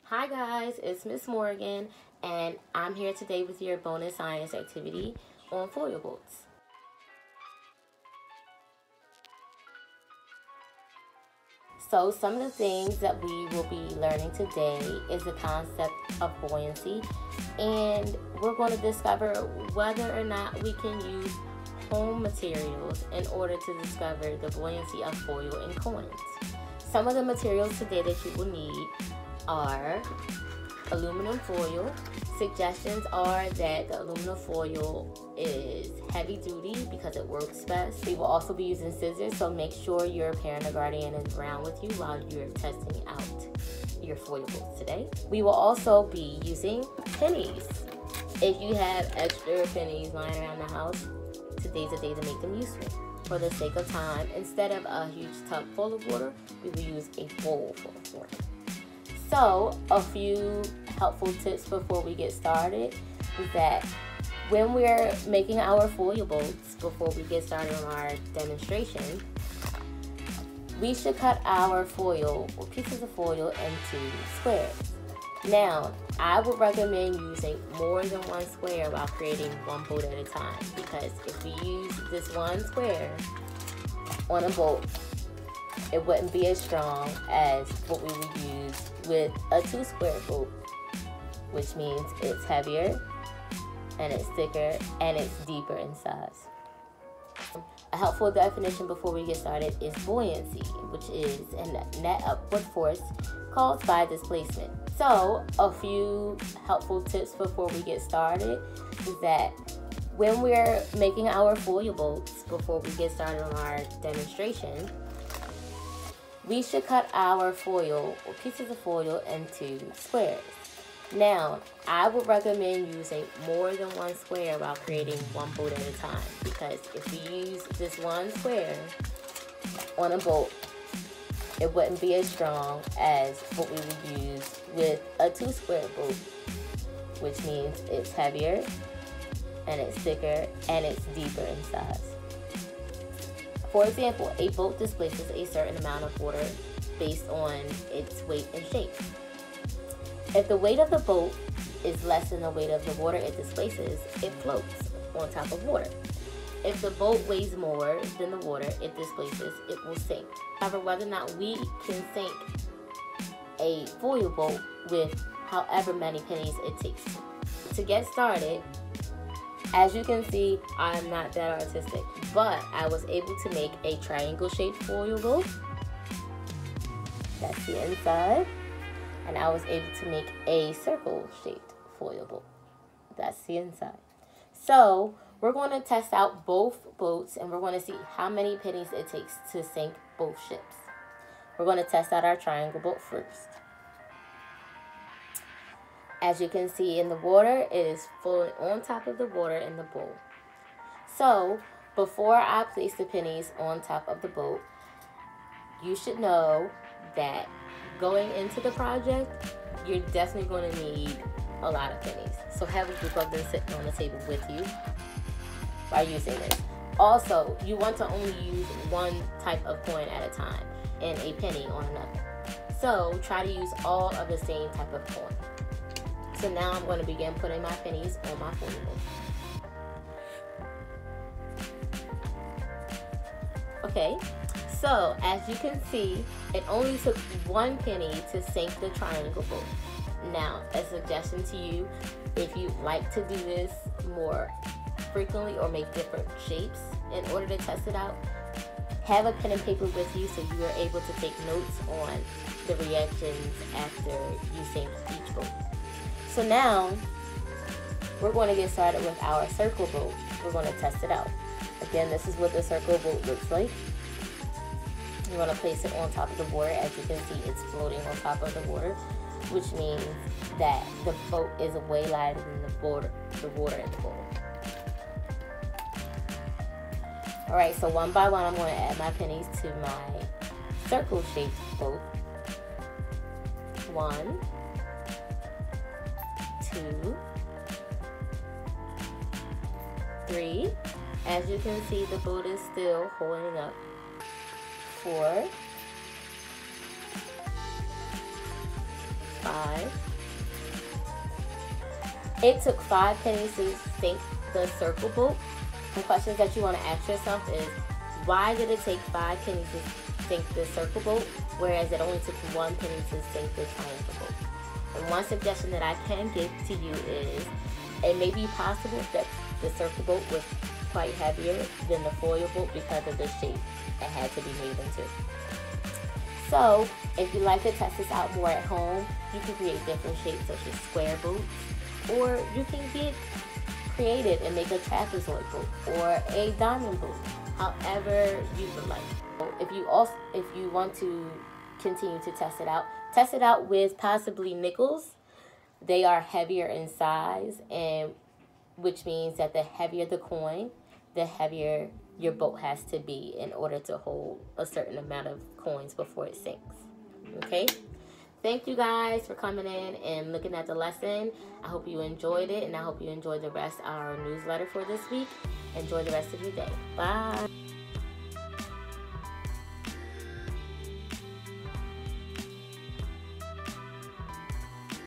Hi guys, it's Miss Morgan, and I'm here today with your bonus science activity on foil boats. So some of the things that we will be learning today is the concept of buoyancy, and we're going to discover whether or not we can use home materials in order to discover the buoyancy of foil and coins. Some of the materials today that you will need are aluminum foil. Suggestions are that the aluminum foil is heavy duty because it works best. We will also be using scissors, so make sure your parent or guardian is around with you while you're testing out your foil bolts today. We will also be using pennies. If you have extra pennies lying around the house, today's the day to make them useful. For the sake of time, instead of a huge tub full of water, we will use a bowl full of water. So, a few helpful tips before we get started is that when we're making our foil bolts, before we get started on our demonstration, we should cut our foil or pieces of foil into squares. Now, I would recommend using more than one square while creating one boat at a time, because if we use this one square on a boat, it wouldn't be as strong as what we would use with a 2-square boat, which means it's heavier and it's thicker and it's deeper in size. A helpful definition before we get started is buoyancy, which is a net upward force caused by displacement. So, a few helpful tips before we get started is that when we're making our foil bolts, before we get started on our demonstration, we should cut our foil or pieces of foil into squares. Now, I would recommend using more than one square while creating one boat at a time, because if we use this one square on a boat, it wouldn't be as strong as what we would use with a 2-square boat, which means it's heavier and it's thicker and it's deeper in size. For example, a boat displaces a certain amount of water based on its weight and shape. If the weight of the boat is less than the weight of the water it displaces, it floats on top of water. If the boat weighs more than the water it displaces, it will sink. However, whether or not we can sink a foil boat with however many pennies it takes. To get started, as you can see, I'm not that artistic, but I was able to make a triangle-shaped foil boat. That's the inside. And I was able to make a circle-shaped foil boat. That's the inside. So, we're going to test out both boats, and we're going to see how many pennies it takes to sink both ships. We're going to test out our triangle boat first. As you can see in the water, it is floating on top of the water in the bowl. So, before I place the pennies on top of the boat, you should know that going into the project, you're definitely going to need a lot of pennies. So have a group of them sitting on the table with you while using this. Also, you want to only use one type of coin at a time and a penny on another. So try to use all of the same type of coin. So now I'm going to begin putting my pennies on my foil boat. Okay, so as you can see, it only took one penny to sink the triangle boat. Now, a suggestion to you, if you'd like to do this more frequently or make different shapes in order to test it out, have a pen and paper with you so you are able to take notes on the reactions after you sink each boat. So now, we're going to get started with our circle boat. We're going to test it out. Again, this is what the circle boat looks like. You're going to place it on top of the water. As you can see, it's floating on top of the water, which means that the boat is way lighter than the water in the bowl. Alright, so one by one, I'm going to add my pennies to my circle-shaped boat. 1, 2, 3. As you can see, the boat is still holding up. 4, 5. It took 5 pennies to sink the circle boat. The questions that you want to ask yourself is, why did it take 5 pennies to sink the circle boat, whereas it only took 1 penny to sink the triangle boat? And one suggestion that I can give to you is, it may be possible that the circle boat was quite heavier than the foil boat because of the shape it had to be made into. So, if you like to test this out more at home, you can create different shapes such as square boats, or you can get creative and make a trapezoid boat or a diamond boat, however you would like. If you want to continue to test it out with possibly nickels. They are heavier in size, and which means that the heavier the coin, the heavier your boat has to be in order to hold a certain amount of coins before it sinks. Okay? Thank you guys for coming in and looking at the lesson. I hope you enjoyed it, and I hope you enjoyed the rest of our newsletter for this week. Enjoy the rest of your day. Bye.